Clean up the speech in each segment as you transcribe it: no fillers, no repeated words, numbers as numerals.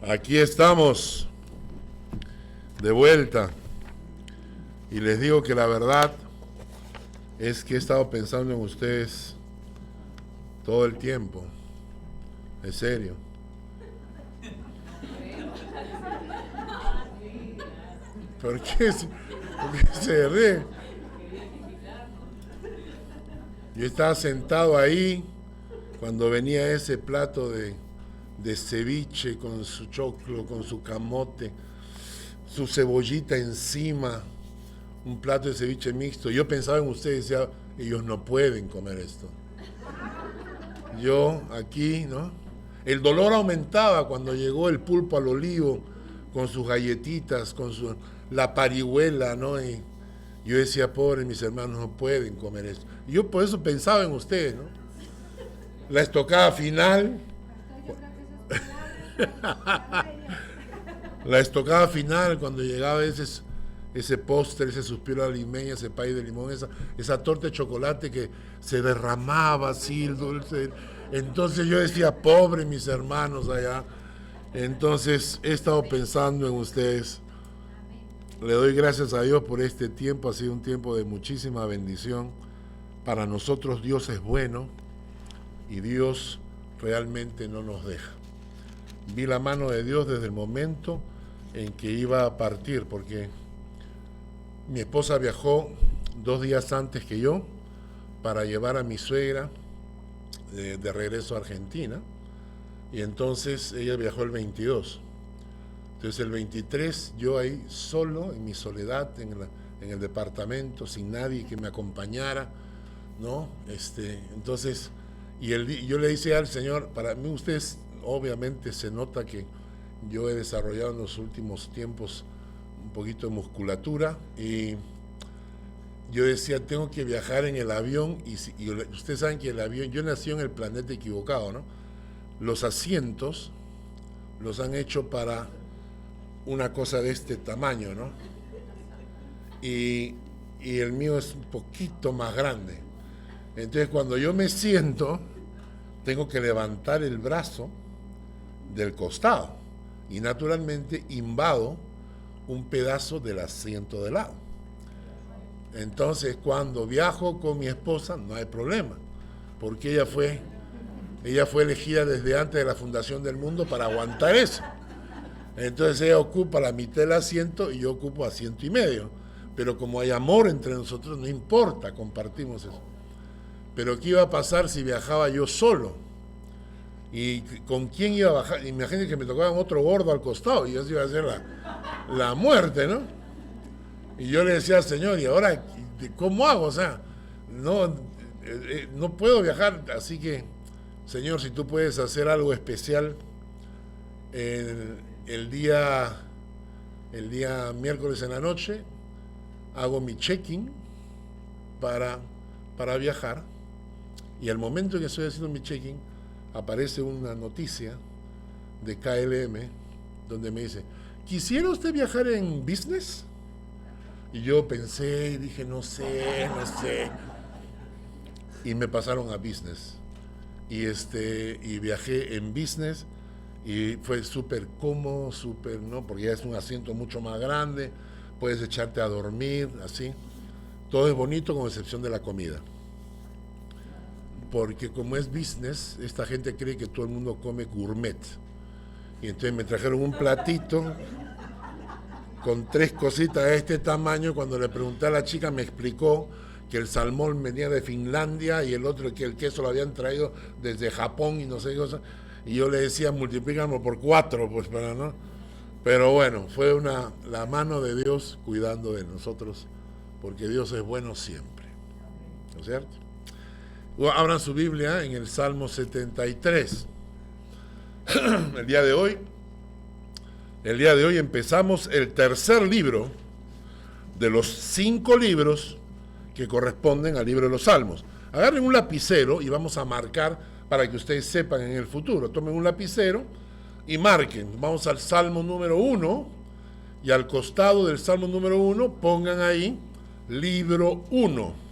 Aquí estamos, de vuelta. Y les digo que la verdad es que he estado pensando en ustedes todo el tiempo. En serio. ¿Por qué se ríe? Yo estaba sentado ahí cuando venía ese plato de ceviche con su choclo, con su camote, su cebollita encima, un plato de ceviche mixto. Yo pensaba en ustedes y decía, ellos no pueden comer esto. Yo aquí, ¿no? El dolor aumentaba cuando llegó el pulpo al olivo con sus galletitas, con la parihuela, ¿no? Y yo decía, pobre, mis hermanos no pueden comer esto. Y yo por eso pensaba en ustedes, ¿no? La estocada final. La estocada final, cuando llegaba ese póster, ese suspiro a la limeña, ese pay de limón, esa torta de chocolate que se derramaba así, el dulce. Entonces yo decía, pobre mis hermanos allá. Entonces he estado pensando en ustedes. Le doy gracias a Dios por este tiempo, ha sido un tiempo de muchísima bendición. Para nosotros Dios es bueno y Dios realmente no nos deja. Vi la mano de Dios desde el momento en que iba a partir, porque mi esposa viajó 2 días antes que yo para llevar a mi suegra de regreso a Argentina, y entonces ella viajó el 22. Entonces el 23 yo ahí solo, en mi soledad, en el departamento, sin nadie que me acompañara, ¿no? Entonces, yo le decía al Señor, para mí ustedes, obviamente se nota que yo he desarrollado en los últimos tiempos un poquito de musculatura, y yo decía, tengo que viajar en el avión, y ustedes saben que el avión, yo nací en el planeta equivocado, ¿no? Los asientos los han hecho para una cosa de este tamaño, ¿no? Y el mío es un poquito más grande. Entonces cuando yo me siento, tengo que levantar el brazo del costado y naturalmente invado un pedazo del asiento de lado. Entonces cuando viajo con mi esposa no hay problema, porque ella fue elegida desde antes de la fundación del mundo para aguantar eso. Entonces ella ocupa la mitad del asiento y yo ocupo asiento y medio, pero como hay amor entre nosotros no importa, compartimos eso. Pero ¿qué iba a pasar si viajaba yo solo? ¿Y con quién iba a bajar? Imagínense que me tocaba otro gordo al costado y eso iba a ser la muerte, ¿no? Y yo le decía al Señor, ¿y ahora cómo hago? O sea, no puedo viajar, así que, Señor, si tú puedes hacer algo especial, el día miércoles en la noche hago mi check-in para viajar, y al momento que estoy haciendo mi check-in aparece una noticia de KLM donde me dice, ¿quisiera usted viajar en business? Y yo pensé y dije, no sé, y me pasaron a business, y viajé en business, y fue súper cómodo, ¿no? Porque ya es un asiento mucho más grande, puedes echarte a dormir, así. Todo es bonito con excepción de la comida. Porque como es business, esta gente cree que todo el mundo come gourmet. Y entonces me trajeron un platito con 3 cositas de este tamaño. Cuando le pregunté a la chica me explicó que el salmón venía de Finlandia y el otro que el queso lo habían traído desde Japón y no sé qué cosa. Y yo le decía, multiplícalo por 4, pues para no. Pero bueno, fue la mano de Dios cuidando de nosotros, porque Dios es bueno siempre, ¿no es cierto? Abran su Biblia en el Salmo 73. El día de hoy empezamos el tercer libro de los 5 libros que corresponden al libro de los Salmos. Agarren un lapicero y vamos a marcar para que ustedes sepan en el futuro. Tomen un lapicero y marquen. Vamos al Salmo número 1 y al costado del Salmo número 1 pongan ahí libro 1.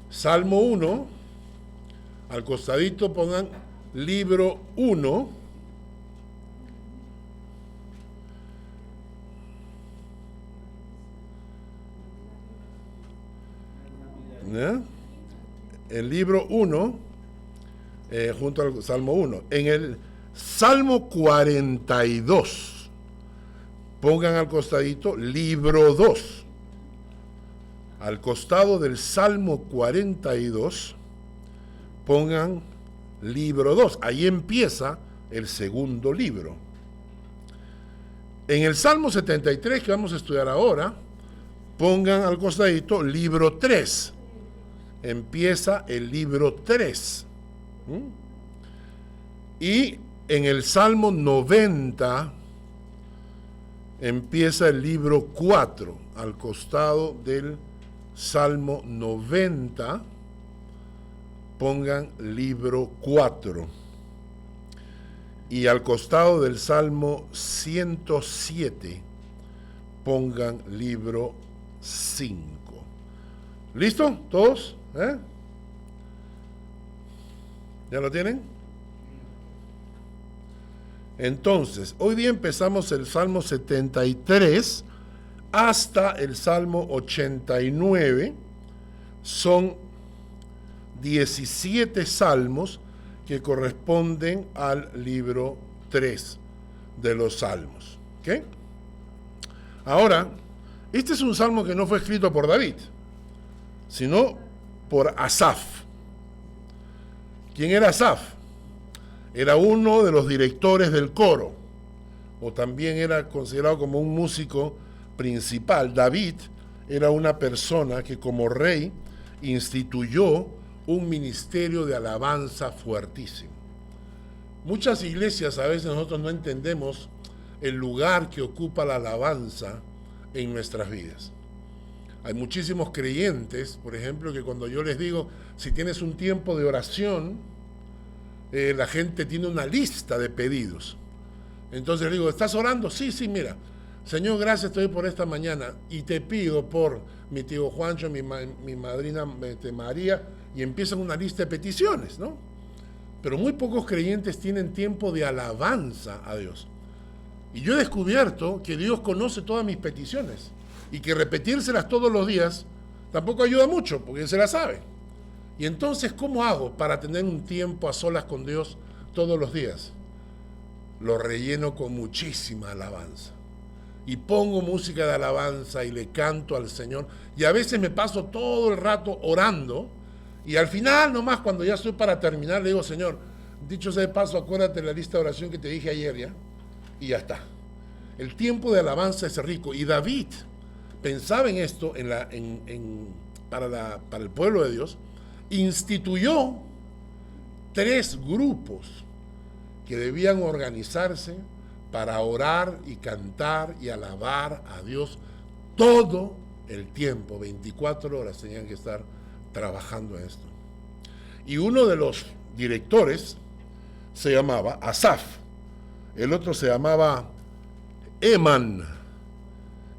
Salmo 1, al costadito pongan libro 1 ¿ya? El libro 1, junto al Salmo 1. En el Salmo 42, pongan al costadito libro 2. Al costado del Salmo 42, pongan libro 2. Ahí empieza el segundo libro. En el Salmo 73, que vamos a estudiar ahora, pongan al costadito libro 3. Empieza el libro 3. Y en el Salmo 90 empieza el libro 4. Al costado del Salmo 90 pongan libro 4. Y al costado del Salmo 107 pongan libro 5. ¿Listo? ¿Todos? ¿Ya lo tienen? Entonces, hoy día empezamos el Salmo 73 hasta el Salmo 89. Son 17 salmos que corresponden al libro 3 de los salmos. ¿Ok? Ahora, este es un salmo que no fue escrito por David, sino por Asaf. ¿Quién era Asaf? Era uno de los directores del coro, o también era considerado como un músico principal. David era una persona que como rey instituyó un ministerio de alabanza fuertísimo. Muchas iglesias, a veces nosotros no entendemos el lugar que ocupa la alabanza en nuestras vidas. Hay muchísimos creyentes, por ejemplo, que cuando yo les digo, si tienes un tiempo de oración, la gente tiene una lista de pedidos. Entonces le digo, ¿estás orando? Sí, mira, Señor, gracias te doy por esta mañana y te pido por mi tío Juancho, mi madrina María, y empiezan una lista de peticiones, ¿no? Pero muy pocos creyentes tienen tiempo de alabanza a Dios. Y yo he descubierto que Dios conoce todas mis peticiones y que repetírselas todos los días tampoco ayuda mucho, porque Él se las sabe. Y entonces, ¿cómo hago para tener un tiempo a solas con Dios todos los días? Lo relleno con muchísima alabanza. Y pongo música de alabanza y le canto al Señor. Y a veces me paso todo el rato orando. Y al final, nomás cuando ya estoy para terminar, le digo, Señor, dicho sea de paso, acuérdate de la lista de oración que te dije ayer, ¿ya? Y ya está. El tiempo de alabanza es rico. Y David pensaba en esto para el pueblo de Dios. Instituyó 3 grupos que debían organizarse para orar y cantar y alabar a Dios todo el tiempo, 24 horas tenían que estar trabajando en esto. Y uno de los directores se llamaba Asaf, el otro se llamaba Eman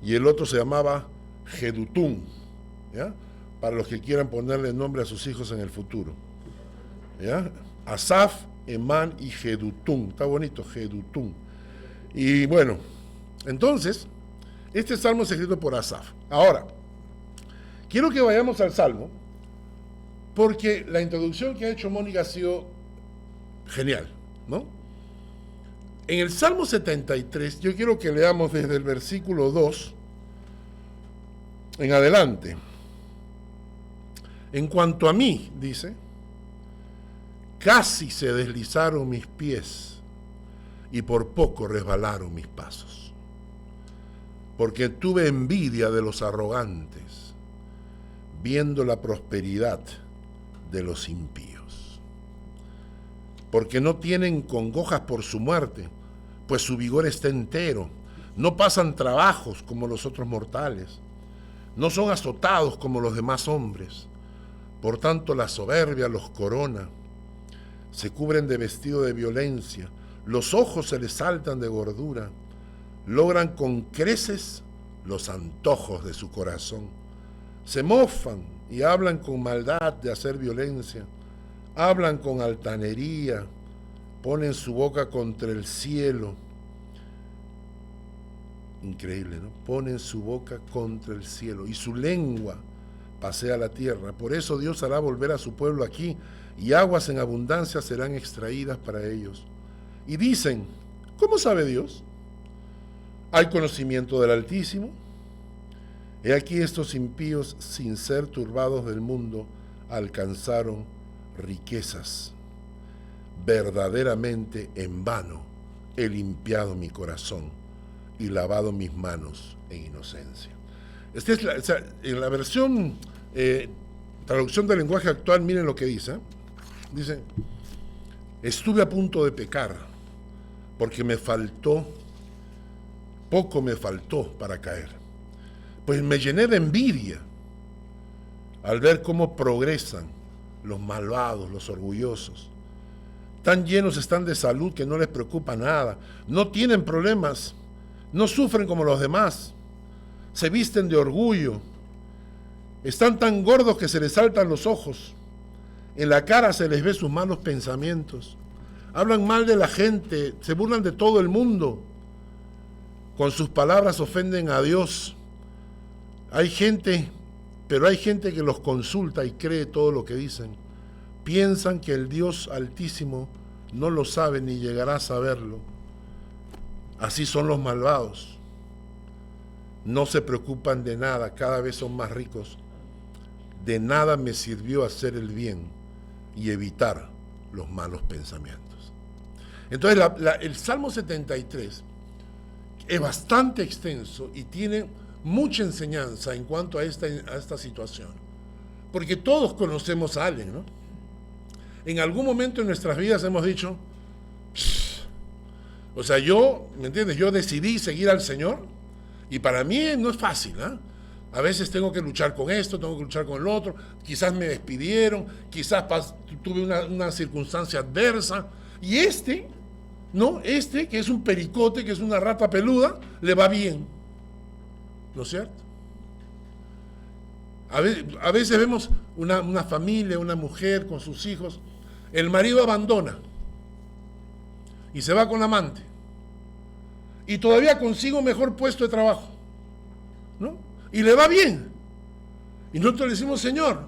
y el otro se llamaba Jedutún, ¿ya? Para los que quieran ponerle nombre a sus hijos en el futuro, ¿ya? Asaf, Emán y Jedutún. Está bonito, Jedutún. Y bueno, entonces, este salmo es escrito por Asaf. Ahora, quiero que vayamos al salmo, porque la introducción que ha hecho Mónica ha sido genial, ¿no? En el Salmo 73, yo quiero que leamos desde el versículo 2 en adelante. En cuanto a mí, dice, casi se deslizaron mis pies y por poco resbalaron mis pasos, porque tuve envidia de los arrogantes, viendo la prosperidad de los impíos, porque no tienen congojas por su muerte, pues su vigor está entero, no pasan trabajos como los otros mortales, no son azotados como los demás hombres. Por tanto, la soberbia los corona, se cubren de vestido de violencia, los ojos se les saltan de gordura, logran con creces los antojos de su corazón, se mofan y hablan con maldad de hacer violencia, hablan con altanería, ponen su boca contra el cielo. Increíble, ¿no? Ponen su boca contra el cielo y su lengua pasea la tierra. Por eso Dios hará volver a su pueblo aquí, y aguas en abundancia serán extraídas para ellos. Y dicen, ¿cómo sabe Dios? ¿Hay conocimiento del Altísimo? He aquí estos impíos, sin ser turbados del mundo, alcanzaron riquezas. Verdaderamente en vano he limpiado mi corazón y lavado mis manos en inocencia. En la versión traducción del lenguaje actual, miren lo que dice. Dice, estuve a punto de pecar porque poco me faltó para caer. Pues me llené de envidia al ver cómo progresan los malvados, los orgullosos. Tan llenos están de salud que no les preocupa nada. No tienen problemas, no sufren como los demás. Se visten de orgullo. Están tan gordos que se les saltan los ojos. En la cara se les ve sus malos pensamientos. Hablan mal de la gente, se burlan de todo el mundo. Con sus palabras ofenden a Dios. Hay gente que los consulta y cree todo lo que dicen. Piensan que el Dios Altísimo no lo sabe ni llegará a saberlo. Así son los malvados. No se preocupan de nada, cada vez son más ricos. De nada me sirvió hacer el bien y evitar los malos pensamientos. Entonces el Salmo 73 es bastante extenso y tiene mucha enseñanza en cuanto a esta situación. Porque todos conocemos a alguien, ¿no? En algún momento en nuestras vidas hemos dicho, o sea, ¿me entiendes? Yo decidí seguir al Señor y para mí no es fácil, ¿eh? A veces tengo que luchar con esto, tengo que luchar con el otro, quizás me despidieron, quizás tuve una circunstancia adversa, y ¿no? Que es un pericote, que es una rata peluda, le va bien, ¿no es cierto? A veces vemos una familia, una mujer con sus hijos, el marido abandona y se va con la amante y todavía consigue un mejor puesto de trabajo, ¿no? Y le va bien. Y nosotros le decimos, Señor,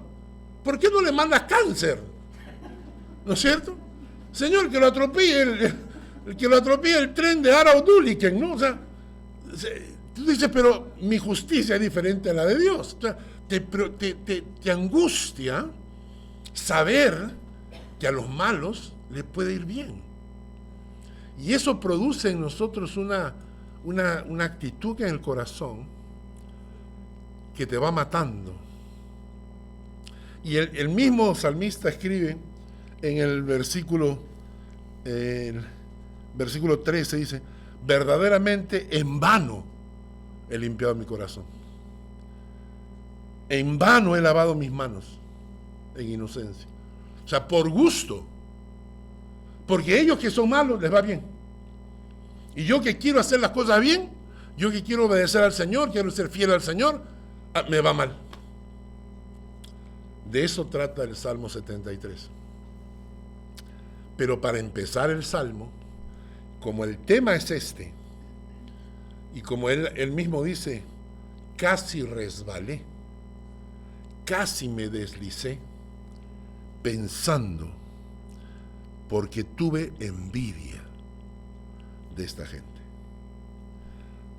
¿por qué no le mandas cáncer? ¿No es cierto? Señor, que lo atropelle el tren de Arau-Duliken, ¿no? O sea, tú dices, pero mi justicia es diferente a la de Dios. O sea, te angustia saber que a los malos les puede ir bien. Y eso produce en nosotros una actitud en el corazón que te va matando. Y el mismo salmista escribe en el versículo 13, dice, verdaderamente en vano he limpiado mi corazón. En vano he lavado mis manos en inocencia. O sea, por gusto. Porque ellos que son malos les va bien. Y yo que quiero hacer las cosas bien, yo que quiero obedecer al Señor, quiero ser fiel al Señor, me va mal. De eso trata el Salmo 73. Pero para empezar el Salmo, como el tema es este, y como él mismo dice, casi resbalé, casi me deslicé, pensando, porque tuve envidia de esta gente.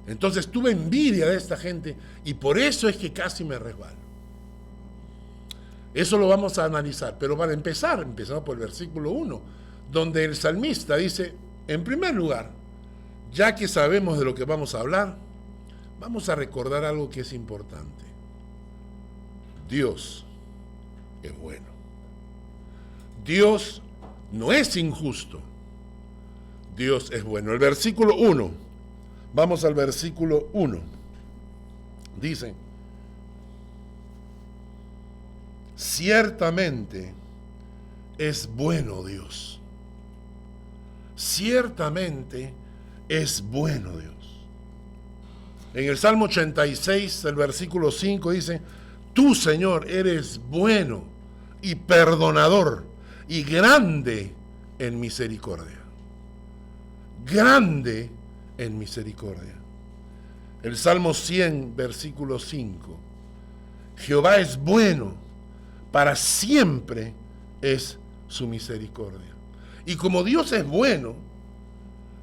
Entonces tuve envidia de esta gente y por eso es que casi me resbalo. Eso lo vamos a analizar, pero para empezamos por el versículo 1, donde el salmista dice, en primer lugar, ya que sabemos de lo que vamos a hablar, vamos a recordar algo que es importante. Dios es bueno. Dios no es injusto. Dios es bueno. El versículo 1, vamos al versículo 1. Dice, ciertamente es bueno Dios. Ciertamente es bueno Dios. En el Salmo 86, el versículo 5 dice, tú, Señor, eres bueno y perdonador y grande en misericordia. Grande en misericordia. El Salmo 100, versículo 5. Jehová es bueno, para siempre es su misericordia. Y como Dios es bueno,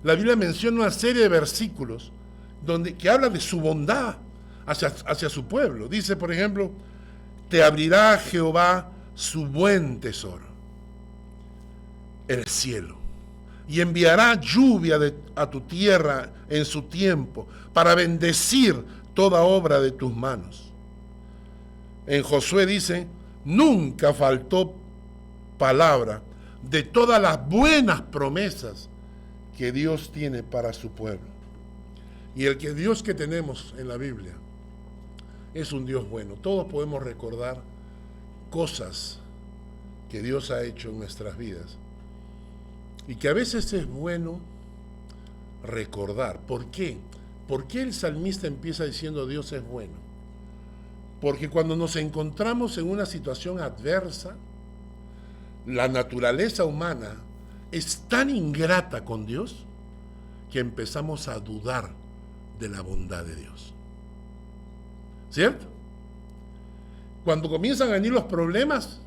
la Biblia menciona una serie de versículos que habla de su bondad hacia su pueblo. Dice, por ejemplo, te abrirá Jehová su buen tesoro, el cielo, y enviará lluvia a tu tierra en su tiempo, para bendecir toda obra de tus manos. En Josué dice, nunca faltó palabra de todas las buenas promesas que Dios tiene para su pueblo. Y el Dios que tenemos en la Biblia es un Dios bueno. Todos podemos recordar cosas que Dios ha hecho en nuestras vidas y que a veces es bueno recordar. ¿Por qué? ¿Por qué el salmista empieza diciendo Dios es bueno? Porque cuando nos encontramos en una situación adversa, la naturaleza humana es tan ingrata con Dios que empezamos a dudar de la bondad de Dios. ¿Cierto? Cuando comienzan a venir los problemas,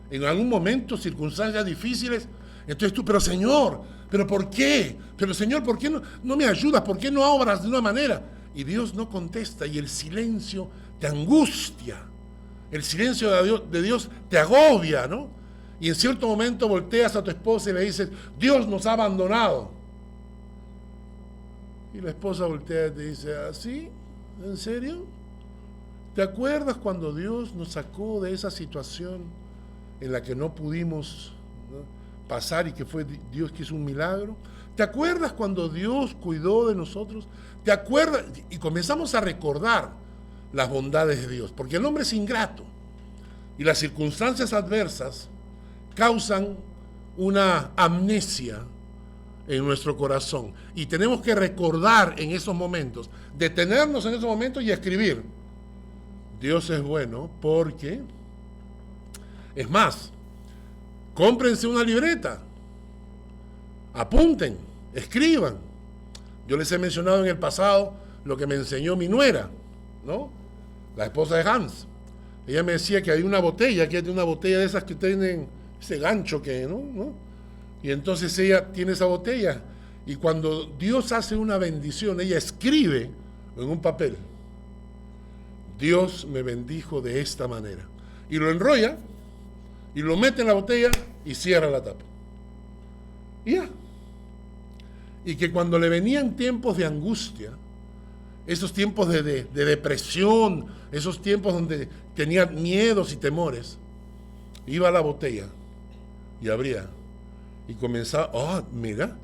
en algún momento, circunstancias difíciles, entonces tú, pero Señor, ¿pero por qué? Pero Señor, ¿por qué no me ayudas? ¿Por qué no obras de una manera? Y Dios no contesta y el silencio te angustia. El silencio de Dios te agobia, ¿no? Y en cierto momento volteas a tu esposa y le dices, Dios nos ha abandonado. Y la esposa voltea y te dice, ¿ah, sí? ¿En serio? ¿Te acuerdas cuando Dios nos sacó de esa situación en la que no pudimos, ¿no?, pasar y que fue Dios que hizo un milagro? ¿Te acuerdas cuando Dios cuidó de nosotros? ¿Te acuerdas? Y comenzamos a recordar las bondades de Dios, porque el hombre es ingrato y las circunstancias adversas causan una amnesia en nuestro corazón y tenemos que recordar en esos momentos, detenernos en esos momentos y escribir, Dios es bueno porque, es más, cómprense una libreta, apunten, escriban. Yo les he mencionado en el pasado lo que me enseñó mi nuera, ¿no?, la esposa de Hans. Ella me decía que hay una botella, que es una botella de esas que tienen ese gancho que, ¿no? Y entonces ella tiene esa botella y cuando Dios hace una bendición, ella escribe en un papel, Dios me bendijo de esta manera, y lo enrolla y lo mete en la botella y cierra la tapa. Y ya. Y que cuando le venían tiempos de angustia, esos tiempos de depresión, esos tiempos donde tenía miedos y temores, iba a la botella y abría y comenzaba, oh, mira,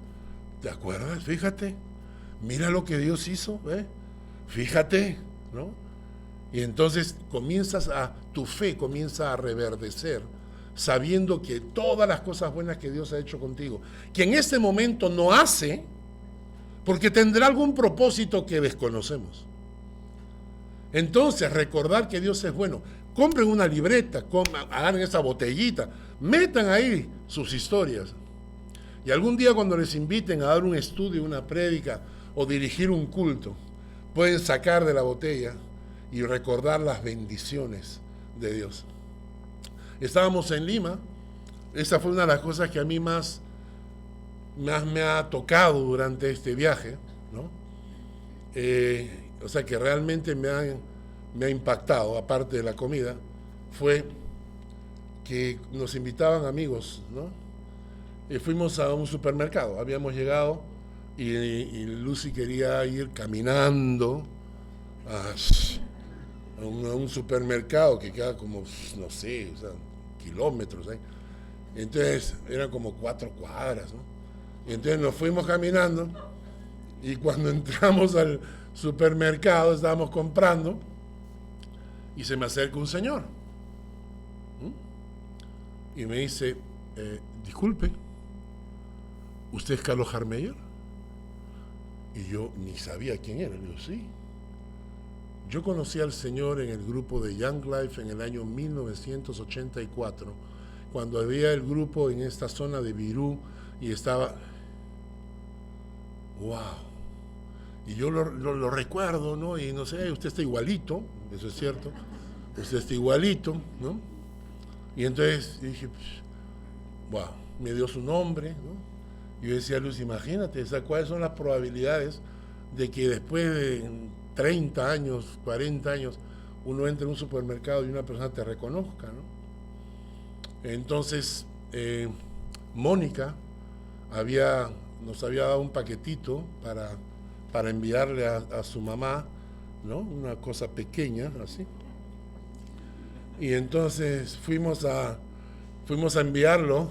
¿te acuerdas? Fíjate, mira lo que Dios hizo, fíjate, ¿no? Y entonces tu fe comienza a reverdecer, sabiendo que todas las cosas buenas que Dios ha hecho contigo, que en este momento no hace, porque tendrá algún propósito que desconocemos. Entonces, recordar que Dios es bueno. Compren una libreta, hagan esa botellita, metan ahí sus historias. Y algún día cuando les inviten a dar un estudio, una prédica o dirigir un culto, pueden sacar de la botella y recordar las bendiciones de Dios. Estábamos en Lima, esa fue una de las cosas que a mí más me ha tocado durante este viaje, ¿no? O sea, que realmente me ha impactado, aparte de la comida, fue que nos invitaban amigos, ¿no? Y fuimos a un supermercado, habíamos llegado y Lucy quería ir caminando a un supermercado que queda como, no sé, o sea, kilómetros, ¿eh? Entonces eran como 4 cuadras, ¿no? Y entonces nos fuimos caminando y cuando entramos al supermercado estábamos comprando y se me acerca un señor y me dice, disculpe, ¿usted es Carlos Harmeyer? Y yo ni sabía quién era. Le digo, sí. Yo conocí al Señor en el grupo de Young Life en el año 1984, cuando había el grupo en esta zona de Virú y estaba... ¡Wow! Y yo lo recuerdo, ¿no? Y no sé, usted está igualito, eso es cierto. usted está igualito, ¿no? Y entonces dije, wow, me dio su nombre, ¿no? Yo decía, Luz, imagínate, ¿cuáles son las probabilidades de que después de 30 años, 40 años, uno entre en un supermercado y una persona te reconozca, ¿no? Entonces, Mónica nos había dado un paquetito para enviarle a su mamá, ¿no? Una cosa pequeña, así. Y entonces fuimos a enviarlo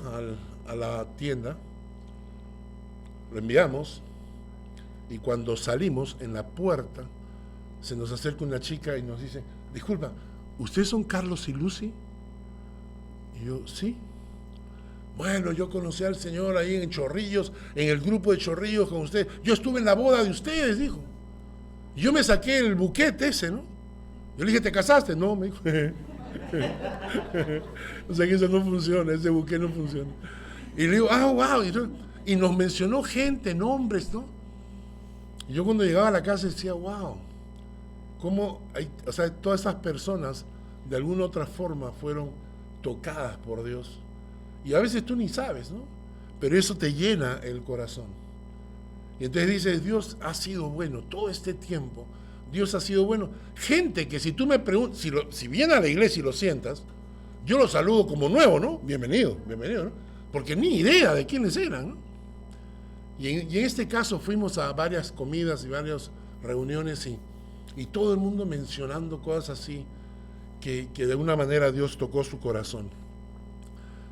a la tienda, lo enviamos, y cuando salimos en la puerta, se nos acerca una chica y nos dice, disculpa, ¿ustedes son Carlos y Lucy? Y yo, sí. Bueno, yo conocí al Señor ahí en Chorrillos, en el grupo de Chorrillos con ustedes. Yo estuve en la boda de ustedes, dijo. Y yo me saqué el buquete ese, ¿no? Yo le dije, ¿te casaste? No, me dijo. O sea que eso no funciona, ese buquete no funciona. Y le digo, wow. Y nos mencionó gente, nombres, ¿no? Y yo cuando llegaba a la casa decía, wow, cómo hay, o sea, todas esas personas de alguna otra forma fueron tocadas por Dios. Y a veces tú ni sabes, ¿no? Pero eso te llena el corazón. Y entonces dices, Dios ha sido bueno todo este tiempo. Dios ha sido bueno. Gente que si tú me preguntas, si viene a la iglesia y lo sientas, yo lo saludo como nuevo, ¿no? Bienvenido, ¿no? Porque ni idea de quiénes eran, ¿no? Y en este caso fuimos a varias comidas y varias reuniones y todo el mundo mencionando cosas así que de una manera Dios tocó su corazón.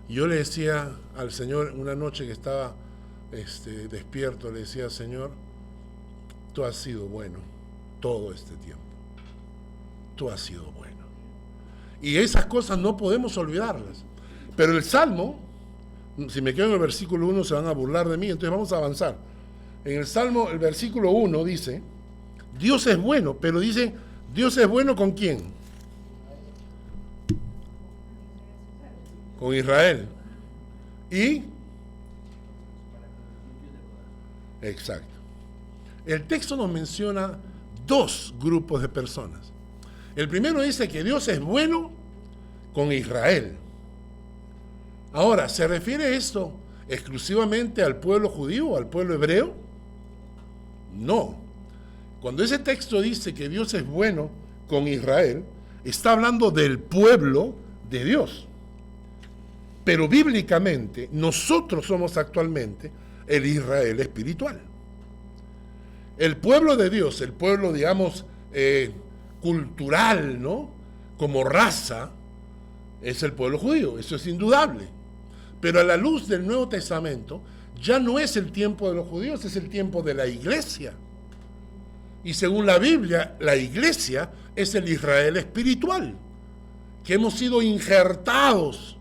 Y yo le decía al Señor una noche que estaba despierto, le decía, Señor, tú has sido bueno todo este tiempo. Tú has sido bueno. Y esas cosas no podemos olvidarlas. Pero el Salmo, si me quedo en el versículo 1 se van a burlar de mí, entonces vamos a avanzar. En el Salmo, el versículo 1 dice, Dios es bueno, pero dice, Dios es bueno ¿con quién? Con Israel. Y exacto. El texto nos menciona dos grupos de personas. El primero dice que Dios es bueno con Israel. Ahora, ¿se refiere esto exclusivamente al pueblo judío o al pueblo hebreo? No. Cuando ese texto dice que Dios es bueno con Israel, está hablando del pueblo de Dios. Pero bíblicamente, nosotros somos actualmente el Israel espiritual. El pueblo de Dios, el pueblo, digamos, cultural, ¿no? Como raza, es el pueblo judío, eso es indudable. Pero a la luz del Nuevo Testamento, ya no es el tiempo de los judíos, es el tiempo de la iglesia. Y según la Biblia, la iglesia es el Israel espiritual, que hemos sido injertados,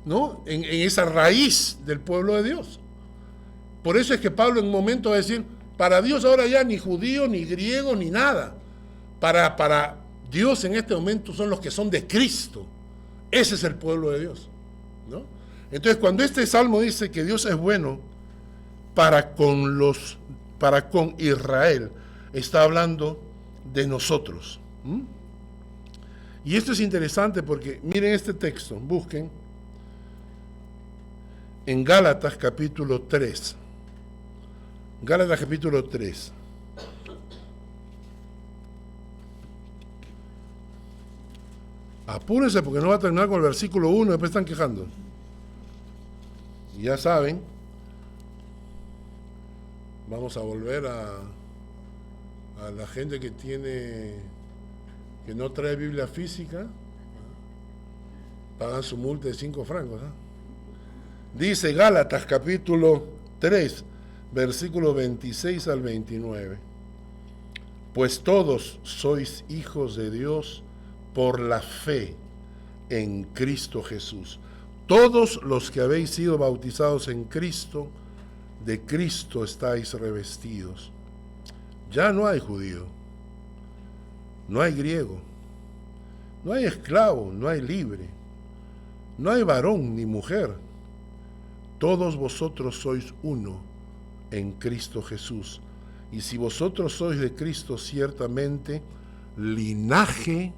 ¿no? en esa raíz del pueblo de Dios. Por eso es que Pablo en un momento va a decir, para Dios ahora ya ni judío, ni griego, ni nada. Para Dios en este momento son los que son de Cristo. Ese es el pueblo de Dios, ¿no? Entonces cuando este salmo dice que Dios es bueno para con Israel, está hablando de nosotros. Y esto es interesante porque miren este texto, busquen en Gálatas capítulo 3. Gálatas capítulo 3. Apúrense porque no va a terminar con el versículo 1, después están quejando. Y ya saben, vamos a volver a la gente que no trae Biblia física, pagan su multa de 5 francos. Dice Gálatas capítulo 3, versículo 26 al 29. Pues todos sois hijos de Dios por la fe en Cristo Jesús. Todos los que habéis sido bautizados en Cristo, de Cristo estáis revestidos. Ya no hay judío, no hay griego, no hay esclavo, no hay libre, no hay varón ni mujer. Todos vosotros sois uno en Cristo Jesús. Y si vosotros sois de Cristo, ciertamente linaje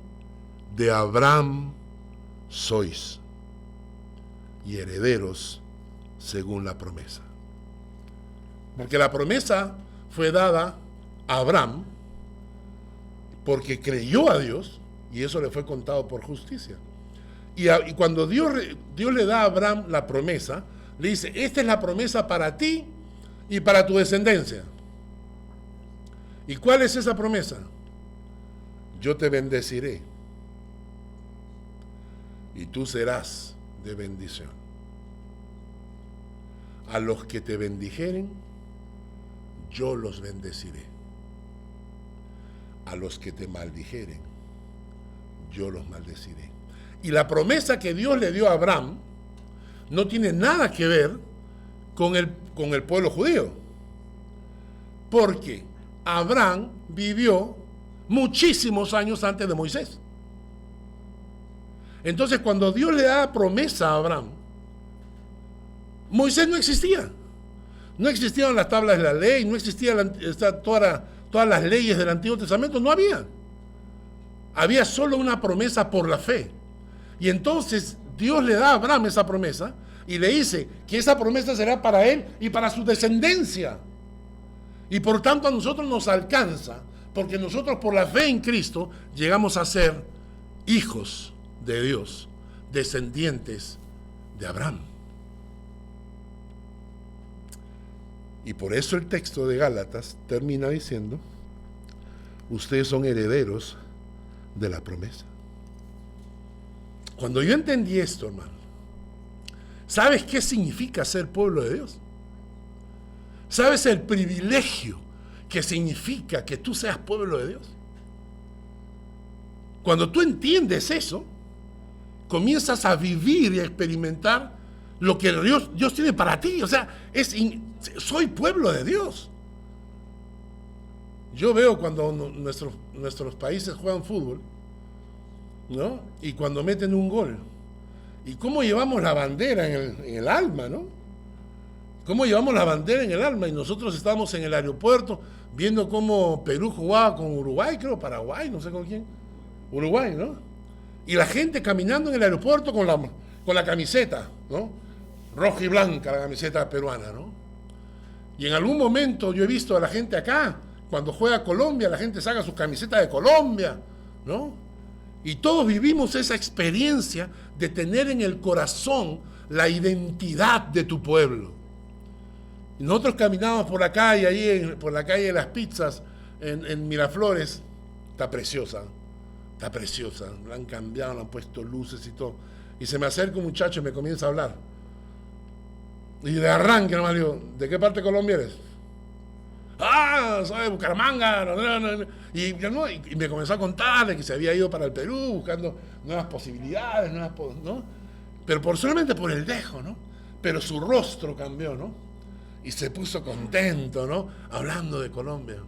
de Abraham sois, y herederos según la promesa. Porque la promesa fue dada a Abraham porque creyó a Dios, y eso le fue contado por justicia. Y cuando Dios le da a Abraham la promesa, le dice: esta es la promesa para ti y para tu descendencia. ¿Y cuál es esa promesa? Yo te bendeciré y tú serás de bendición. A los que te bendijeren, yo los bendeciré. A los que te maldijeren, yo los maldeciré. Y la promesa que Dios le dio a Abraham no tiene nada que ver con el pueblo judío. Porque Abraham vivió muchísimos años antes de Moisés. Entonces, cuando Dios le da promesa a Abraham, Moisés no existía. No existían las tablas de la ley, no existían todas las leyes del Antiguo Testamento, no había. Había solo una promesa por la fe. Y entonces Dios le da a Abraham esa promesa y le dice que esa promesa será para él y para su descendencia. Y por tanto a nosotros nos alcanza, porque nosotros por la fe en Cristo llegamos a ser hijos de Dios, descendientes de Abraham. Y por eso el texto de Gálatas termina diciendo: ustedes son herederos de la promesa. Cuando yo entendí esto, hermano, ¿sabes qué significa ser pueblo de Dios? ¿Sabes el privilegio que significa que tú seas pueblo de Dios? Cuando tú entiendes eso, comienzas a vivir y a experimentar lo que Dios tiene para ti. O sea, soy pueblo de Dios. Yo veo cuando nuestros países juegan fútbol, ¿no? Y cuando meten un gol, y cómo llevamos la bandera en el alma, ¿no? Cómo llevamos la bandera en el alma. Y nosotros estábamos en el aeropuerto viendo cómo Perú jugaba con Uruguay, creo, Paraguay, no sé con quién, Uruguay, ¿no? Y la gente caminando en el aeropuerto con la camiseta, ¿no? Roja y blanca, la camiseta peruana, ¿no? Y en algún momento yo he visto a la gente acá, cuando juega Colombia, la gente saca sus camisetas de Colombia, ¿no? Y todos vivimos esa experiencia de tener en el corazón la identidad de tu pueblo. Y nosotros caminamos por la calle, por la calle de las pizzas, en Miraflores. Está preciosa, la han cambiado, le han puesto luces y todo. Y se me acerca un muchacho y me comienza a hablar. Y de arranque nomás le digo: ¿de qué parte de Colombia eres? Ah, soy de Bucaramanga. Y me comenzó a contarle que se había ido para el Perú buscando nuevas posibilidades, ¿no? Pero solamente por el dejo, ¿no? Pero su rostro cambió, ¿no? Y se puso contento, ¿no? Hablando de Colombia.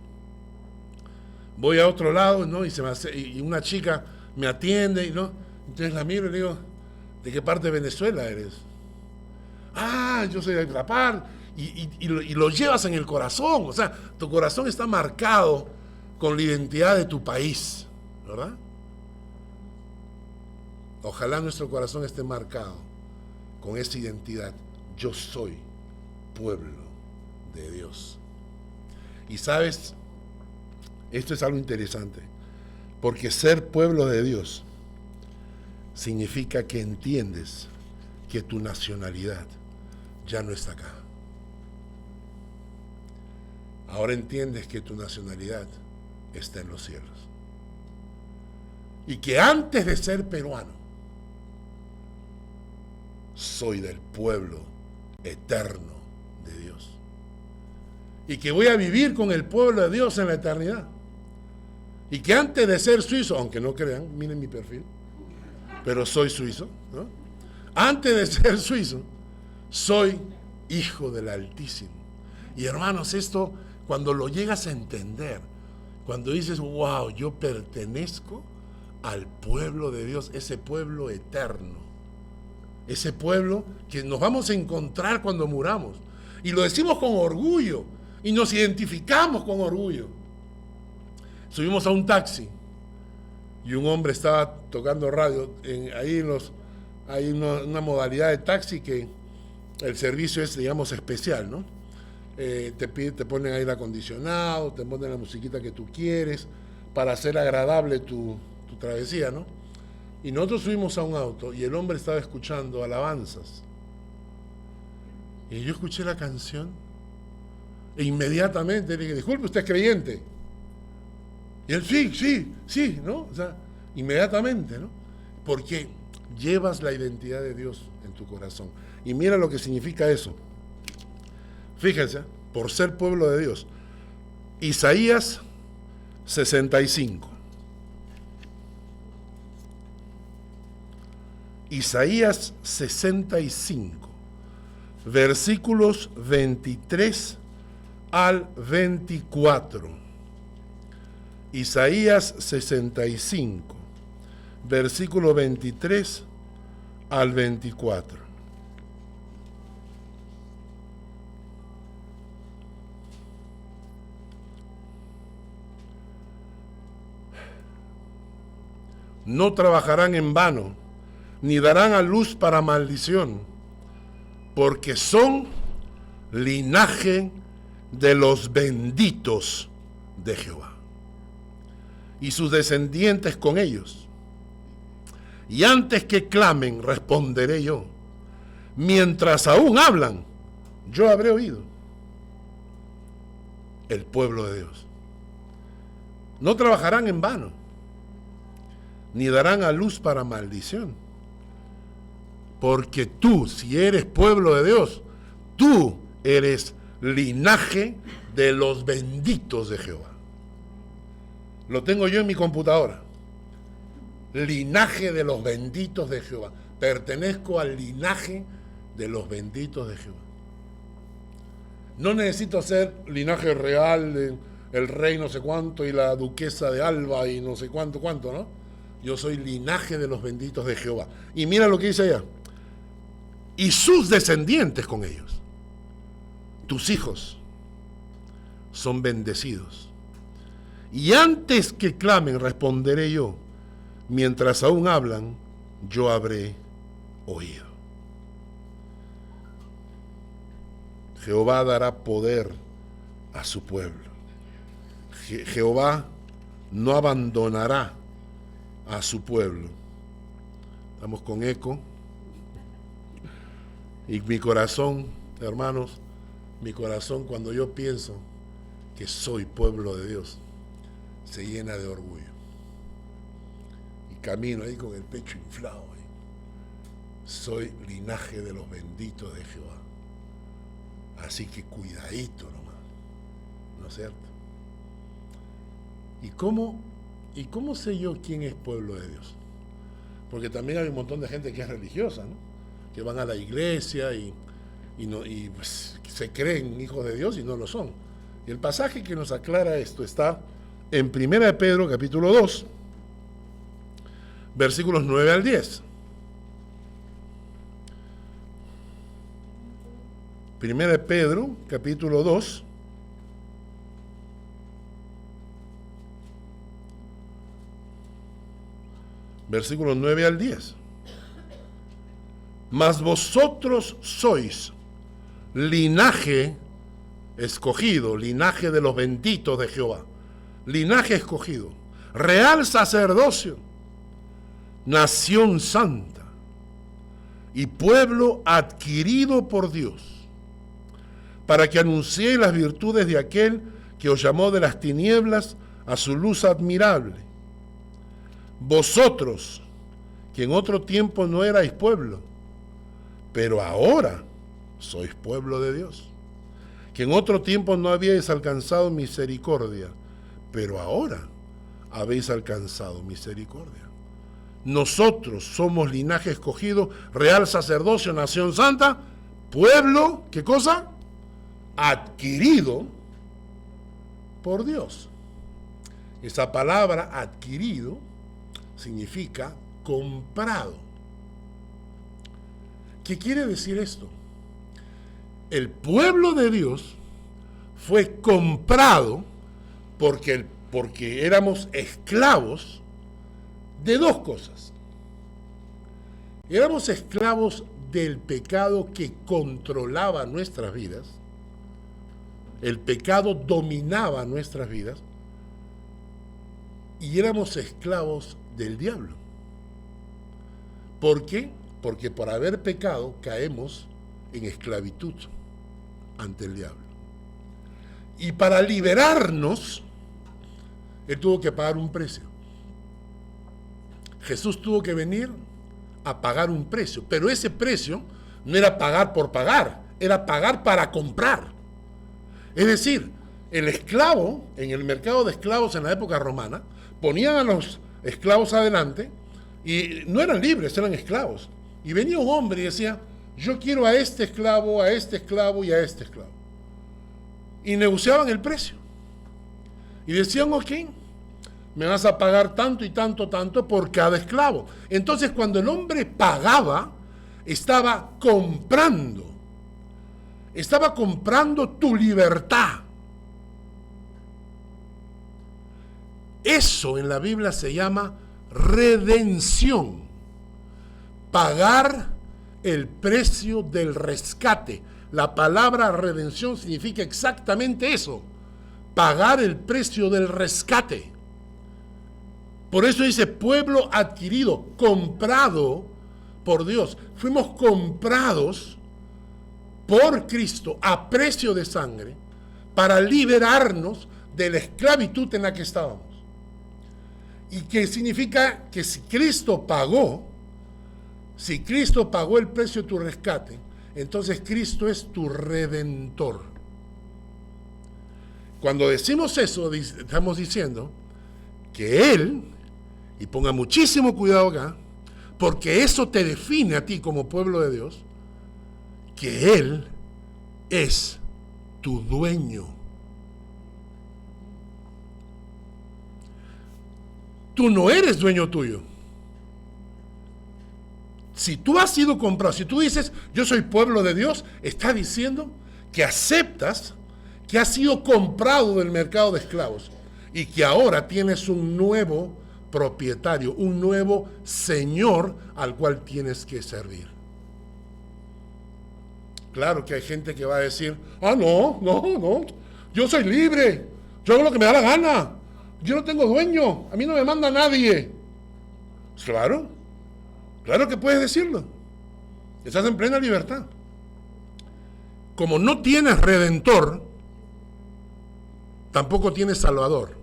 Voy a otro lado, ¿no? Y una chica me atiende, ¿no? Entonces la miro y le digo: ¿de qué parte de Venezuela eres? Ah, yo soy de Atrapar. Y lo llevas en el corazón. O sea, tu corazón está marcado con la identidad de tu país, ¿verdad? Ojalá nuestro corazón esté marcado con esa identidad. Yo soy pueblo de Dios. Y sabes, esto es algo interesante, porque ser pueblo de Dios significa que entiendes que tu nacionalidad ya no está acá. Ahora entiendes que tu nacionalidad está en los cielos. Y que antes de ser peruano, soy del pueblo eterno de Dios. Y que voy a vivir con el pueblo de Dios en la eternidad. Y que antes de ser suizo, aunque no crean, miren mi perfil, pero soy suizo, ¿no? Antes de ser suizo, soy hijo del Altísimo. Y hermanos, esto, cuando lo llegas a entender, cuando dices: wow, yo pertenezco al pueblo de Dios, ese pueblo eterno, ese pueblo que nos vamos a encontrar cuando muramos, y lo decimos con orgullo, y nos identificamos con orgullo. Subimos a un taxi y un hombre estaba tocando radio. Hay una modalidad de taxi que el servicio es, digamos, especial, ¿no? Te ponen aire acondicionado, te ponen la musiquita que tú quieres para hacer agradable tu travesía, ¿no? Y nosotros subimos a un auto y el hombre estaba escuchando alabanzas. Y yo escuché la canción e inmediatamente le dije, disculpe, ¿usted es creyente? Y él, sí, ¿no? O sea, inmediatamente, ¿no? Porque llevas la identidad de Dios en tu corazón. Y mira lo que significa eso. Fíjense, por ser pueblo de Dios. Isaías 65. Isaías 65, versículos 23 al 24. Isaías 65, versículo 23 al 24. No trabajarán en vano, ni darán a luz para maldición, porque son linaje de los benditos de Jehová, y sus descendientes con ellos. Y antes que clamen, responderé yo. Mientras aún hablan, yo habré oído. El pueblo de Dios. No trabajarán en vano, ni darán a luz para maldición. Porque tú, si eres pueblo de Dios, tú eres linaje de los benditos de Jehová. Lo tengo yo en mi computadora. Linaje de los benditos de Jehová. Pertenezco al linaje de los benditos de Jehová. No necesito ser linaje real de el rey no sé cuánto y la duquesa de Alba y no sé cuánto, ¿no? Yo soy linaje de los benditos de Jehová. Y mira lo que dice allá. Y sus descendientes con ellos. Tus hijos son bendecidos. Y antes que clamen, responderé yo. Mientras aún hablan, yo habré oído. Jehová dará poder a su pueblo. Jehová no abandonará a su pueblo. Estamos con eco. Y mi corazón, hermanos, mi corazón cuando yo pienso que soy pueblo de Dios, se llena de orgullo. Y camino ahí con el pecho inflado. Soy linaje de los benditos de Jehová. Así que cuidadito nomás. ¿No es cierto? ¿Y cómo sé yo quién es pueblo de Dios? Porque también hay un montón de gente que es religiosa, ¿no? Que van a la iglesia y pues, se creen hijos de Dios y no lo son. Y el pasaje que nos aclara esto está en 1 de Pedro, capítulo 2, versículos 9 al 10. 1 de Pedro, capítulo 2, versículos 9 al 10. Mas vosotros sois linaje escogido, linaje de los benditos de Jehová, linaje escogido, real sacerdocio, nación santa y pueblo adquirido por Dios, para que anunciéis las virtudes de aquel que os llamó de las tinieblas a su luz admirable. Vosotros, que en otro tiempo no erais pueblo, pero ahora sois pueblo de Dios, que en otro tiempo no habíais alcanzado misericordia, pero ahora habéis alcanzado misericordia. Nosotros somos linaje escogido, real sacerdocio, nación santa, pueblo, ¿qué cosa? Adquirido por Dios. Esa palabra adquirido significa comprado. ¿Qué quiere decir esto? El pueblo de Dios fue comprado porque éramos esclavos de dos cosas. Éramos esclavos del pecado que controlaba nuestras vidas. El pecado dominaba nuestras vidas. Y éramos esclavos del diablo. ¿Por qué? Porque por haber pecado caemos en esclavitud ante el diablo. Y para liberarnos, Él tuvo que pagar un precio. Jesús tuvo que venir a pagar un precio, pero ese precio no era pagar por pagar, era pagar para comprar. Es decir, el esclavo, en el mercado de esclavos en la época romana, ponían a los esclavos adelante y no eran libres, eran esclavos. Y venía un hombre y decía, yo quiero a este esclavo, a este esclavo y a este esclavo. Y negociaban el precio. Y decían, ok, me vas a pagar tanto y tanto, tanto por cada esclavo. Entonces cuando el hombre pagaba, estaba comprando tu libertad. Eso en la Biblia se llama redención. Pagar el precio del rescate. La palabra redención significa exactamente eso. Pagar el precio del rescate. Por eso dice pueblo adquirido, comprado por Dios. Fuimos comprados por Cristo a precio de sangre para liberarnos de la esclavitud en la que estábamos. Y que significa que si Cristo pagó el precio de tu rescate, entonces Cristo es tu redentor. Cuando decimos eso, estamos diciendo que Él, y ponga muchísimo cuidado acá, porque eso te define a ti como pueblo de Dios, que Él es tu dueño. Tú no eres dueño tuyo. Si tú has sido comprado, si tú dices, yo soy pueblo de Dios, está diciendo que aceptas que has sido comprado del mercado de esclavos y que ahora tienes un nuevo propietario, un nuevo señor al cual tienes que servir. Claro que hay gente que va a decir, no, yo soy libre, yo hago lo que me da la gana, yo no tengo dueño, a mí no me manda nadie. Claro que puedes decirlo, estás en plena libertad. Como no tienes redentor, tampoco tienes salvador.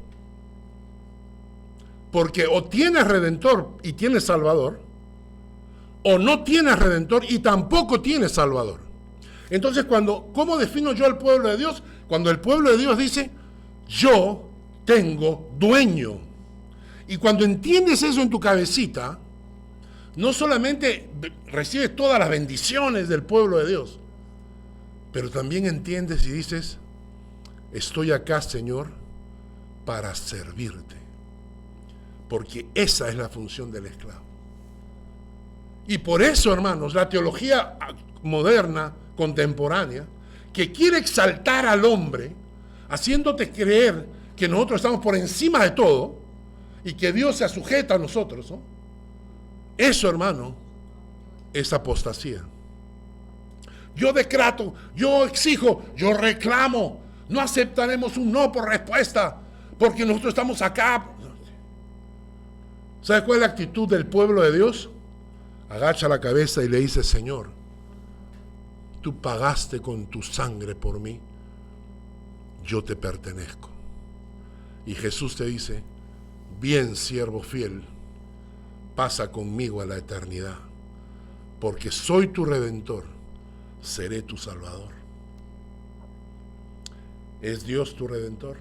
Porque o tienes redentor y tienes salvador, o no tienes redentor y tampoco tienes salvador. Entonces, ¿cómo defino yo al pueblo de Dios? Cuando el pueblo de Dios dice, yo tengo dueño. Y cuando entiendes eso en tu cabecita, no solamente recibes todas las bendiciones del pueblo de Dios, pero también entiendes y dices, estoy acá, Señor, para servirte. Porque esa es la función del esclavo. Y por eso, hermanos, la teología moderna, contemporánea, que quiere exaltar al hombre, haciéndote creer que nosotros estamos por encima de todo y que Dios se sujeta a nosotros, ¿no? Eso, hermano, es apostasía. Yo decreto, yo exijo, yo reclamo. No aceptaremos un no por respuesta, porque nosotros estamos acá. ¿Sabe cuál es la actitud del pueblo de Dios? Agacha la cabeza y le dice, Señor, tú pagaste con tu sangre por mí, yo te pertenezco. Y Jesús te dice, bien, siervo fiel, pasa conmigo a la eternidad, porque soy tu redentor, seré tu salvador. ¿Es Dios tu redentor?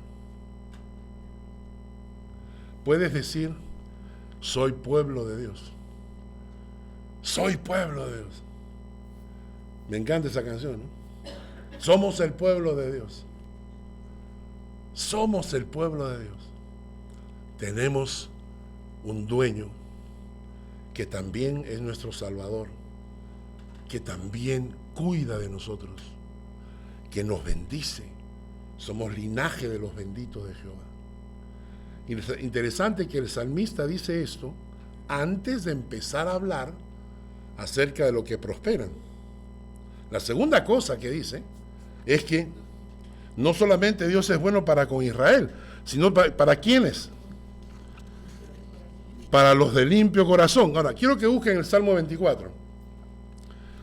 Puedes decir, soy pueblo de Dios. Soy pueblo de Dios. Me encanta esa canción, ¿no? Somos el pueblo de Dios. Somos el pueblo de Dios. Tenemos un dueño que también es nuestro Salvador, que también cuida de nosotros, que nos bendice. Somos linaje de los benditos de Jehová. Interesante que el salmista dice esto antes de empezar a hablar acerca de lo que prosperan. La segunda cosa que dice es que no solamente Dios es bueno para con Israel, sino para ¿quiénes? Para los de limpio corazón. Ahora, quiero que busquen el Salmo 24.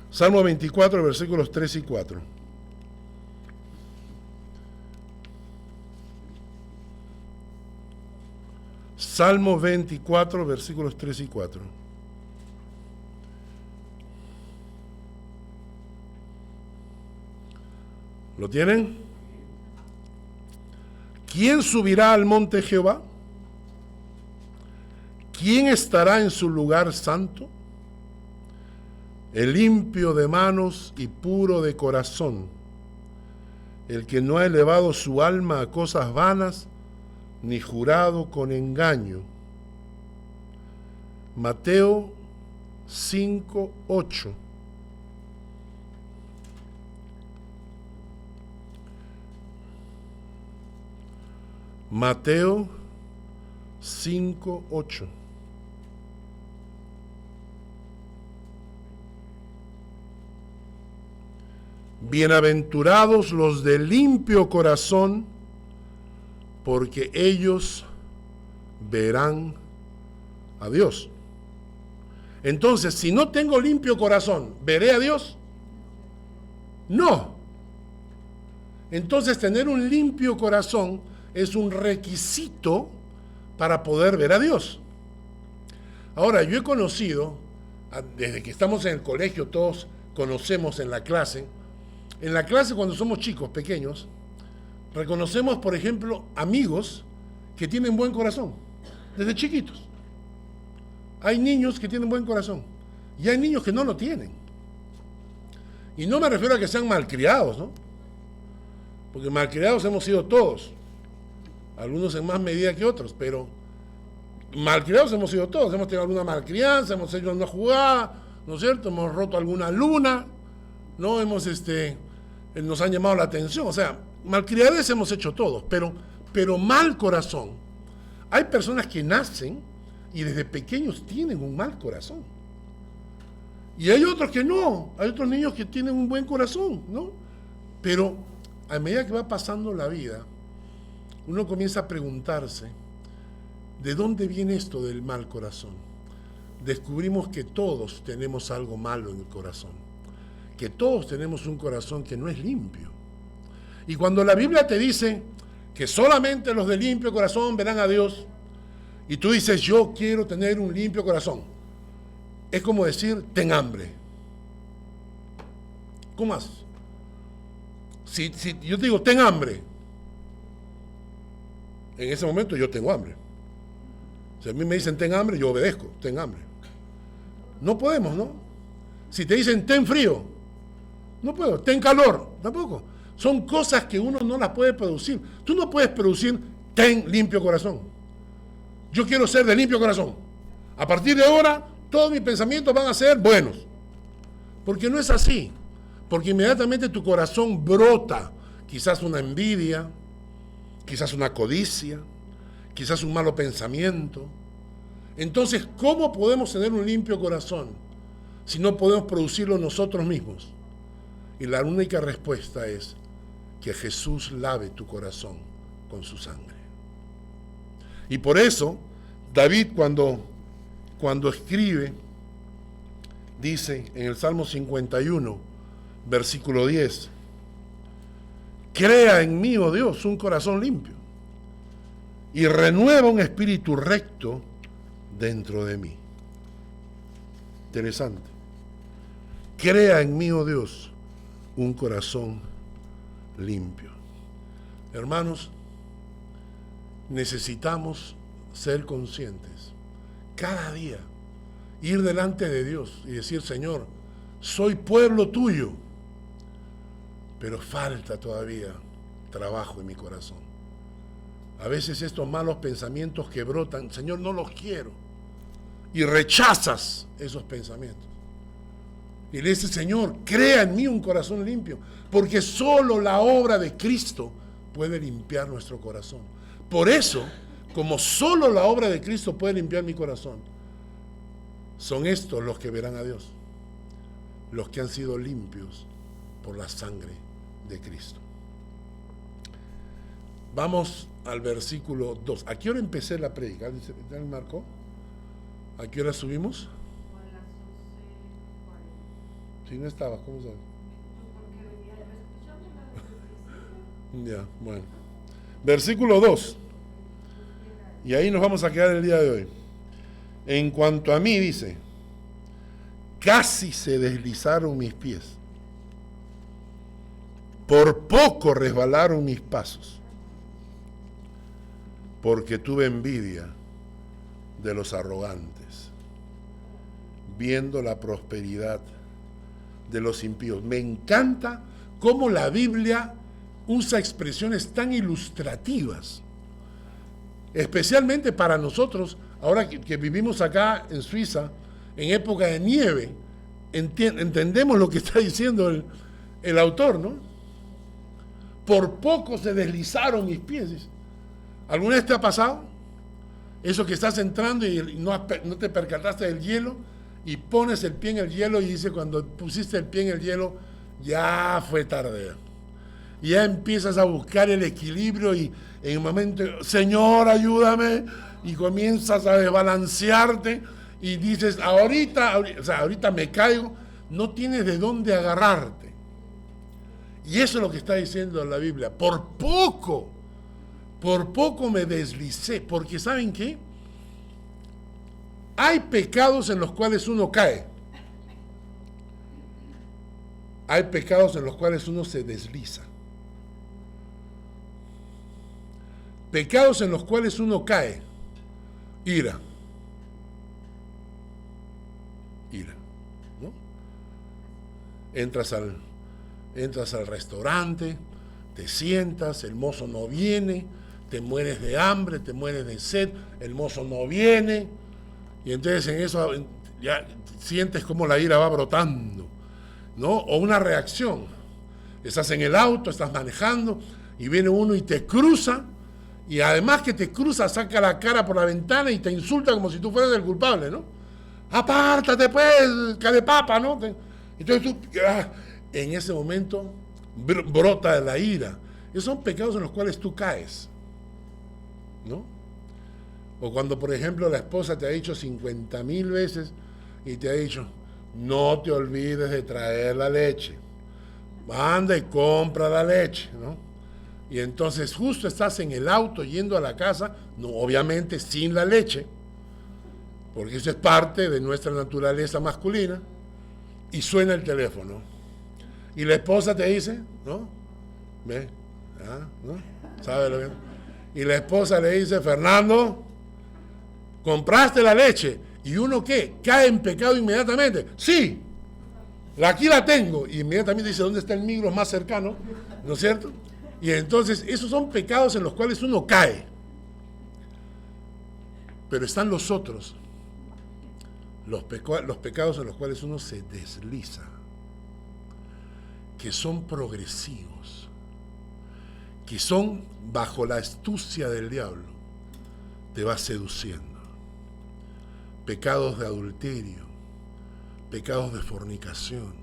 Salmo 24, versículos 3 y 4. Salmo 24, versículos 3 y 4. ¿Lo tienen? ¿Quién subirá al monte Jehová? ¿Quién estará en su lugar santo? El limpio de manos y puro de corazón, el que no ha elevado su alma a cosas vanas, ni jurado con engaño. Mateo 5:8. Mateo 5:8. Bienaventurados los de limpio corazón, porque ellos verán a Dios. Entonces, si no tengo limpio corazón, ¿veré a Dios? No. Entonces, tener un limpio corazón es un requisito para poder ver a Dios. Ahora, yo he conocido, desde que estamos en el colegio, todos conocemos en la clase cuando somos chicos, pequeños, reconocemos, por ejemplo, amigos que tienen buen corazón, desde chiquitos. Hay niños que tienen buen corazón y hay niños que no lo tienen. Y no me refiero a que sean malcriados, ¿no? Porque malcriados hemos sido todos, algunos en más medida que otros, pero malcriados hemos sido todos. Hemos tenido alguna malcrianza, hemos hecho una jugada, ¿no es cierto? Hemos roto alguna luna, ¿no? Nos han llamado la atención. O sea, malcriadez hemos hecho todos, pero mal corazón. Hay personas que nacen y desde pequeños tienen un mal corazón. Y hay otros que no. Hay otros niños que tienen un buen corazón, ¿no? Pero a medida que va pasando la vida, uno comienza a preguntarse, ¿de dónde viene esto del mal corazón? Descubrimos que todos tenemos algo malo en el corazón, que todos tenemos un corazón que no es limpio. Y cuando la Biblia te dice que solamente los de limpio corazón verán a Dios, y tú dices, yo quiero tener un limpio corazón, es como decir, ten hambre. ¿Cómo haces? Si yo te digo, ten hambre, en ese momento yo tengo hambre. Si a mí me dicen, ten hambre, yo obedezco, ten hambre. No podemos, ¿no? Si te dicen, ten frío, no puedo. Ten calor, tampoco. Son cosas que uno no las puede producir. Tú no puedes producir, ten limpio corazón. Yo quiero ser de limpio corazón. A partir de ahora, todos mis pensamientos van a ser buenos. Porque no es así. Porque inmediatamente tu corazón brota quizás una envidia, quizás una codicia, quizás un malo pensamiento. Entonces, ¿cómo podemos tener un limpio corazón si no podemos producirlo nosotros mismos? Y la única respuesta es que Jesús lave tu corazón con su sangre. Y por eso, David cuando escribe, dice en el Salmo 51, versículo 10, crea en mí, oh Dios, un corazón limpio y renueva un espíritu recto dentro de mí. Interesante. Crea en mí, oh Dios, un corazón limpio. Hermanos, necesitamos ser conscientes cada día, ir delante de Dios y decir, Señor, soy pueblo tuyo, pero falta todavía trabajo en mi corazón. A veces estos malos pensamientos que brotan, Señor, no los quiero, y rechazas esos pensamientos. Y le dice, Señor, crea en mí un corazón limpio, porque solo la obra de Cristo puede limpiar nuestro corazón. Por eso, como solo la obra de Cristo puede limpiar mi corazón, Son estos los que verán a Dios, los que han sido limpios por la sangre de Cristo. Vamos al versículo 2. ¿A qué hora empecé la prédica? ¿Ya me marcó? ¿A qué hora subimos? A las 11:40. Si no estaba, ¿cómo sabes? Porque venía escuchando la. Ya, bueno. Versículo 2. Y ahí nos vamos a quedar el día de hoy. En cuanto a mí, dice, casi se deslizaron mis pies. Por poco resbalaron mis pasos. Porque tuve envidia de los arrogantes, viendo la prosperidad de los impíos. Me encanta cómo la Biblia usa expresiones tan ilustrativas, especialmente para nosotros, ahora que vivimos acá en Suiza, en época de nieve, entendemos lo que está diciendo el autor, ¿no? Por poco se deslizaron mis pies. ¿Alguna vez te ha pasado? Eso que estás entrando y no te percataste del hielo y pones el pie en el hielo y dice, cuando pusiste el pie en el hielo, ya fue tarde. Y ya empiezas a buscar el equilibrio y en un momento, Señor, ayúdame, y comienzas a desbalancearte y dices, ahorita me caigo, no tienes de dónde agarrarte. Y eso es lo que está diciendo la Biblia. Por poco me deslicé, porque ¿saben qué? Hay pecados en los cuales uno cae. Hay pecados en los cuales uno se desliza. Pecados en los cuales uno cae. Ira, ¿no? Entras al restaurante, te sientas, el mozo no viene, te mueres de hambre, te mueres de sed, el mozo no viene, y entonces en eso ya sientes como la ira va brotando, ¿no? O una reacción. Estás en el auto, estás manejando, y viene uno y te cruza, y además que te cruza, saca la cara por la ventana y te insulta como si tú fueras el culpable, ¿no? Apártate pues, carepapa, ¿no? Entonces tú, en ese momento, brota la ira. Esos son pecados en los cuales tú caes, ¿no? O cuando, por ejemplo, la esposa te ha dicho 50,000 veces y te ha dicho, no te olvides de traer la leche. Anda y compra la leche, ¿no? Y entonces justo estás en el auto yendo a la casa, no, obviamente sin la leche, porque eso es parte de nuestra naturaleza masculina, y suena el teléfono. Y la esposa te dice, ¿no? ¿Ve? ¿No? ¿Sabe lo que? Y la esposa le dice, Fernando, ¿compraste la leche? ¿Y uno qué? ¿Cae en pecado inmediatamente? Sí, aquí la tengo. Y inmediatamente dice, ¿dónde está el Migros más cercano? ¿No es cierto? Y entonces, esos son pecados en los cuales uno cae. Pero están los otros, los pecados en los cuales uno se desliza, que son progresivos, que son bajo la astucia del diablo, te va seduciendo. Pecados de adulterio, pecados de fornicación.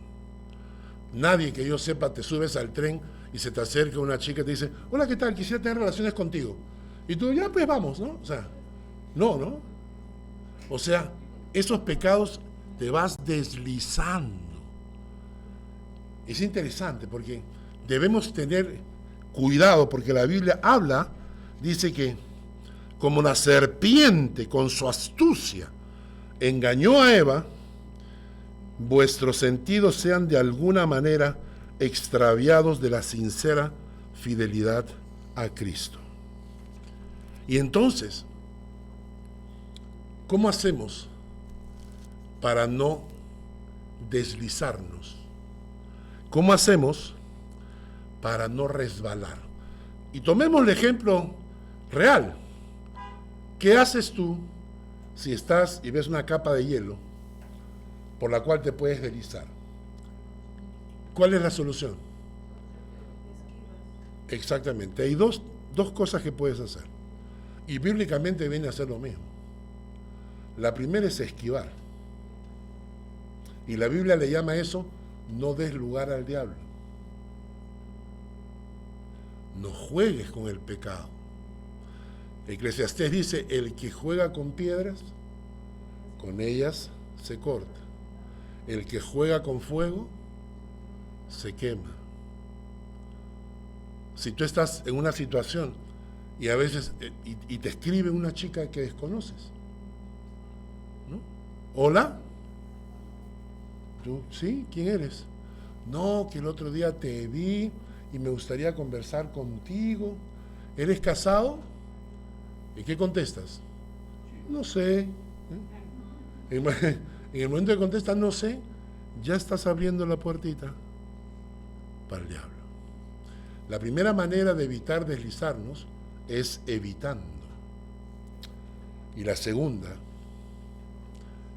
Nadie que yo sepa te subes al tren y se te acerca una chica y te dice, hola, ¿qué tal? Quisiera tener relaciones contigo. Y tú, ya pues vamos, ¿no? O sea, no. O sea, esos pecados te vas deslizando. Es interesante porque debemos tener cuidado porque la Biblia habla, dice que como la serpiente con su astucia engañó a Eva, vuestros sentidos sean de alguna manera extraviados de la sincera fidelidad a Cristo. Y entonces, ¿cómo hacemos para no deslizarnos? ¿Cómo hacemos para no resbalar? Y tomemos el ejemplo real. ¿Qué haces tú si estás y ves una capa de hielo por la cual te puedes deslizar? ¿Cuál es la solución? Exactamente. Hay dos cosas que puedes hacer. Y bíblicamente viene a ser lo mismo. La primera es esquivar. Y la Biblia le llama a eso, no des lugar al diablo. No juegues con el pecado. Eclesiastés dice, el que juega con piedras, con ellas se corta. El que juega con fuego, se quema. Si tú estás en una situación y a veces y te escribe una chica que desconoces, ¿no? Hola, tú, ¿sí? ¿Quién eres? No, que el otro día te vi y me gustaría conversar contigo. ¿Eres casado? ¿Y qué contestas? No sé. En el momento que contestas no sé, ya estás abriendo la puertita para el diablo. La primera manera de evitar deslizarnos es evitando. Y la segunda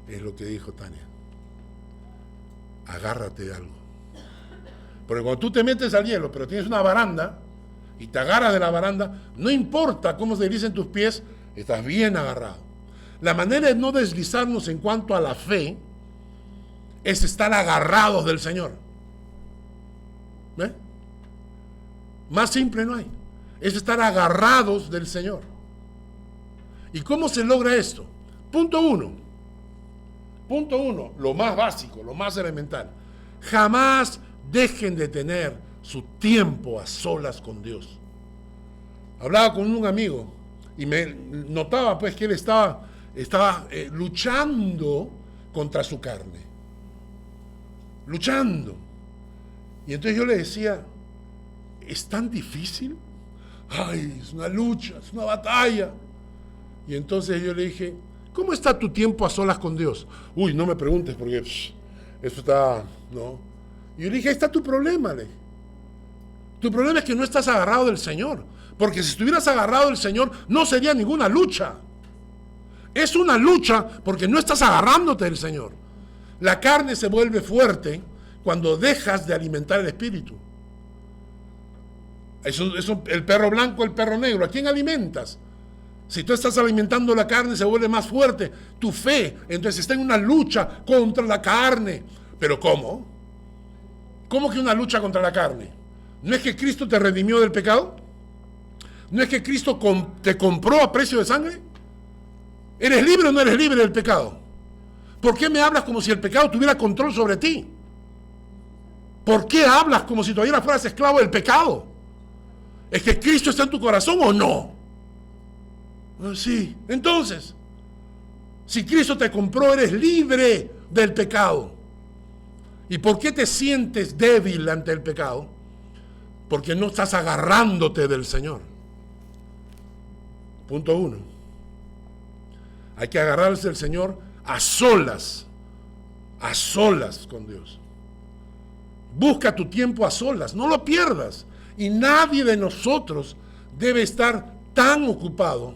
es lo que dijo Tania. Agárrate de algo. Porque cuando tú te metes al hielo, pero tienes una baranda y te agarras de la baranda, no importa cómo se deslicen tus pies, estás bien agarrado. La manera de no deslizarnos en cuanto a la fe es estar agarrados del Señor. ¿Ves? Más simple no hay. Es estar agarrados del Señor. ¿Y cómo se logra esto? Punto uno, lo más básico, lo más elemental. Jamás dejen de tener su tiempo a solas con Dios. Hablaba con un amigo y me notaba pues que él estaba luchando contra su carne. Luchando. Y entonces yo le decía, ¿es tan difícil? Ay, es una lucha, es una batalla. Y entonces yo le dije, ¿cómo está tu tiempo a solas con Dios? Uy, no me preguntes porque eso está, ¿no? Y yo le dije, ahí está tu problema, le dije. Tu problema es que no estás agarrado del Señor. Porque si estuvieras agarrado del Señor, no sería ninguna lucha. Es una lucha porque no estás agarrándote del Señor. La carne se vuelve fuerte cuando dejas de alimentar el espíritu. El perro blanco, el perro negro, ¿a quién alimentas? Si tú estás alimentando la carne, se vuelve más fuerte tu fe. Entonces está en una lucha contra la carne. ¿Pero cómo? ¿Cómo que una lucha contra la carne? ¿No es que Cristo te redimió del pecado? ¿No es que Cristo te compró a precio de sangre? ¿Eres libre o no eres libre del pecado? ¿Por qué me hablas como si el pecado tuviera control sobre ti? ¿Por qué hablas como si todavía fueras esclavo del pecado? ¿Es que Cristo está en tu corazón o no? Sí. Entonces, si Cristo te compró, eres libre del pecado. ¿Y por qué te sientes débil ante el pecado? Porque no estás agarrándote del Señor. Punto 1. Hay que agarrarse del Señor a solas con Dios. Busca tu tiempo a solas, no lo pierdas. Y nadie de nosotros debe estar tan ocupado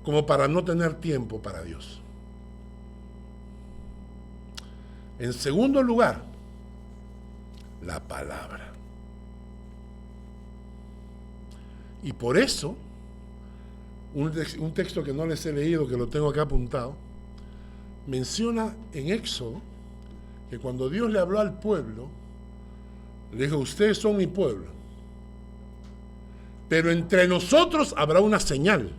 como para no tener tiempo para Dios. En segundo lugar, la palabra. Y por eso, un texto que no les he leído, que lo tengo acá apuntado, menciona en Éxodo que cuando Dios le habló al pueblo, le dijo, ustedes son mi pueblo, pero entre nosotros habrá una señal.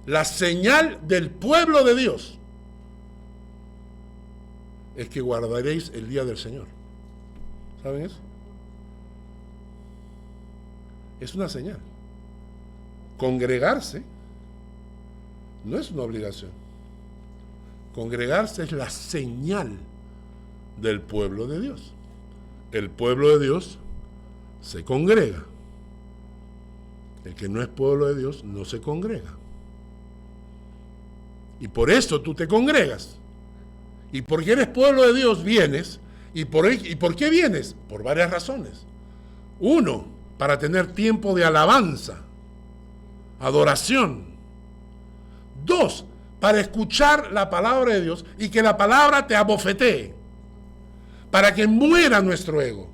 La señal del pueblo de Dios es que guardaréis el día del Señor. ¿Saben eso? Es una señal. Congregarse no es una obligación. Congregarse es la señal del pueblo de Dios. El pueblo de Dios se congrega. El que no es pueblo de Dios no se congrega. Y por eso tú te congregas. Y porque eres pueblo de Dios vienes. ¿Y por qué vienes? Por varias razones. Uno, para tener tiempo de alabanza, adoración. Dos, para escuchar la palabra de Dios y que la palabra te abofetee, para que muera nuestro ego.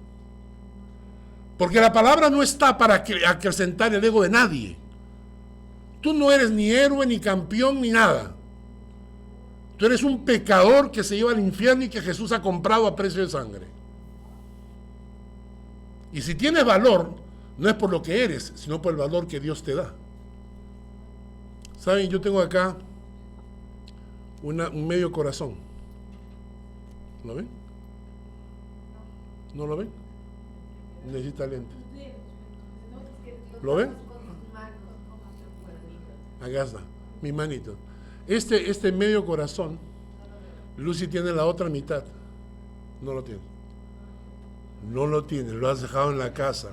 Porque la palabra no está para acrecentar el ego de nadie. Tú no eres ni héroe, ni campeón, ni nada. Tú eres un pecador que se lleva al infierno y que Jesús ha comprado a precio de sangre. Y si tienes valor, no es por lo que eres, sino por el valor que Dios te da. ¿Saben? Yo tengo acá un medio corazón. ¿Lo ven? ¿No lo ven? Necesita lentes. ¿Lo ven? Acá está, mi manito. Este medio corazón, Lucy tiene la otra mitad. No lo tiene. No lo tiene, lo has dejado en la casa.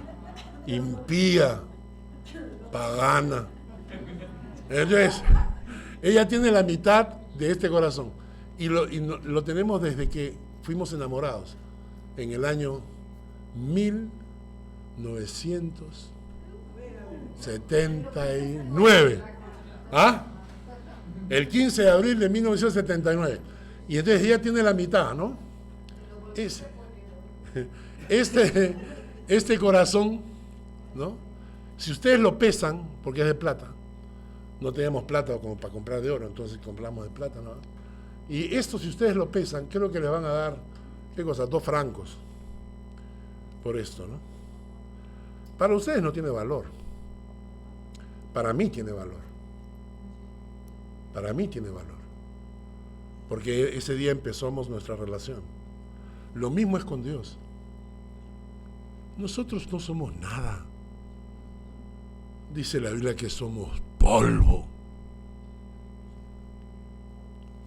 Impía, pagana. Entonces, ella tiene la mitad de este corazón. Y lo tenemos desde que fuimos enamorados. En el año 1979. ¿Ah? El 15 de abril de 1979. Y entonces ella tiene la mitad, ¿no? Este corazón, ¿no? Si ustedes lo pesan, porque es de plata, no teníamos plata como para comprar de oro, entonces compramos de plata, ¿no? Y esto, si ustedes lo pesan, creo que les van a dar, ¿qué cosa? 2 francos por esto, ¿no? Para ustedes no tiene valor. Para mí tiene valor. Para mí tiene valor. Porque ese día empezamos nuestra relación. Lo mismo es con Dios. Nosotros no somos nada. Dice la Biblia que somos polvo.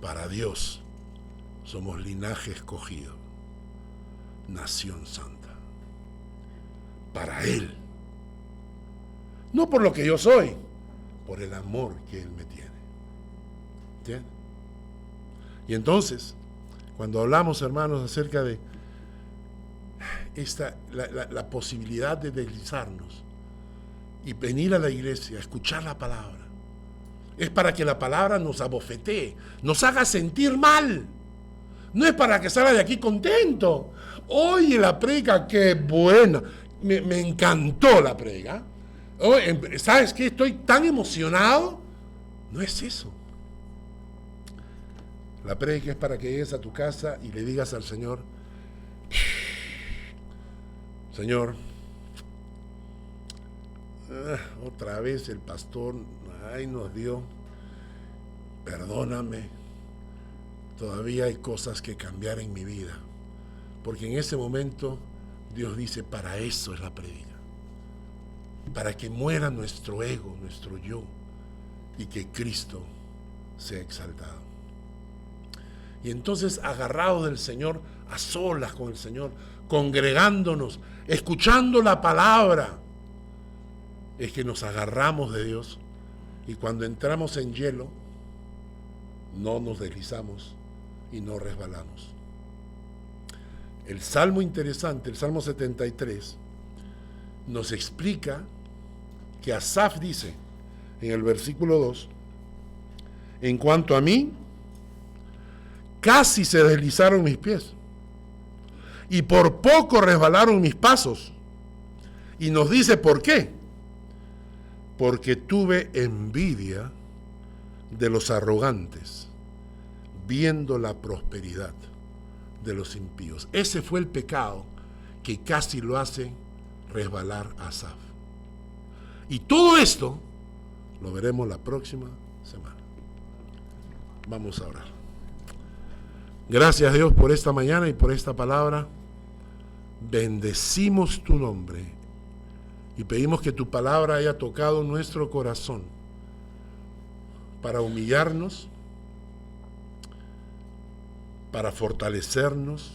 Para Dios somos linaje escogido, nación santa. Para Él. No por lo que yo soy, por el amor que Él me tiene. ¿Entiendes? Y entonces, cuando hablamos, hermanos, acerca de la posibilidad de deslizarnos y venir a la iglesia, a escuchar la palabra, es para que la palabra nos abofetee, nos haga sentir mal. No es para que salga de aquí contento. Oye, la predica, qué buena. Me encantó la predica. ¿Sabes qué? Estoy tan emocionado. No es eso. La predica es para que llegues a tu casa y le digas al Señor: Señor, otra vez el pastor nos dio, perdóname, todavía hay cosas que cambiar en mi vida, porque en ese momento Dios dice: para eso es la prédica, para que muera nuestro ego, nuestro yo, y que Cristo sea exaltado. Y entonces, agarrados del Señor, a solas con el Señor, congregándonos, escuchando la palabra, es que nos agarramos de Dios. Y cuando entramos en hielo, no nos deslizamos y no resbalamos. El salmo interesante, el Salmo 73, nos explica que Asaf dice en el versículo 2: en cuanto a mí, casi se deslizaron mis pies y por poco resbalaron mis pasos. Y nos dice por qué: porque tuve envidia de los arrogantes, viendo la prosperidad de los impíos. Ese fue el pecado que casi lo hace resbalar a Asaf. Y todo esto lo veremos la próxima semana. Vamos a orar. Gracias, Dios, por esta mañana y por esta palabra. Bendecimos tu nombre y pedimos que tu palabra haya tocado nuestro corazón para humillarnos, para fortalecernos,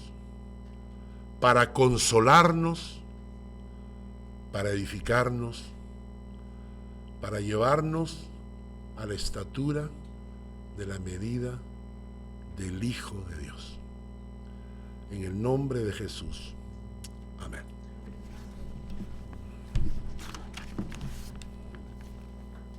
para consolarnos, para edificarnos, para llevarnos a la estatura de la medida del Hijo de Dios. En el nombre de Jesús. Amén.